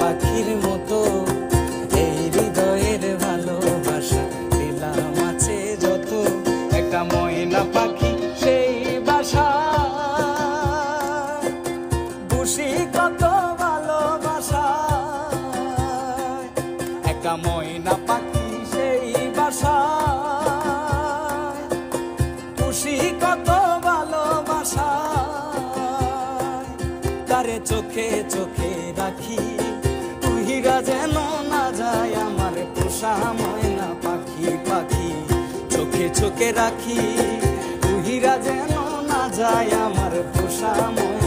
পাখির মতো এই হৃদয়ের ভালোবাসা দিলাম আছে যত, একটা ময়না পাখি সেই বাসা খুশি কত ভালোবাসা, একটা ময়না পাখি সেই বাসা খুশি কত ভালোবাসা। তারে চোখে চোখে রাখি তুহিরা যেন না যায় আমার পোষা ময়না পাখি, পাখি চোখে চোখে রাখি তুহিরা যেন না যায় আমার পোষা ময়না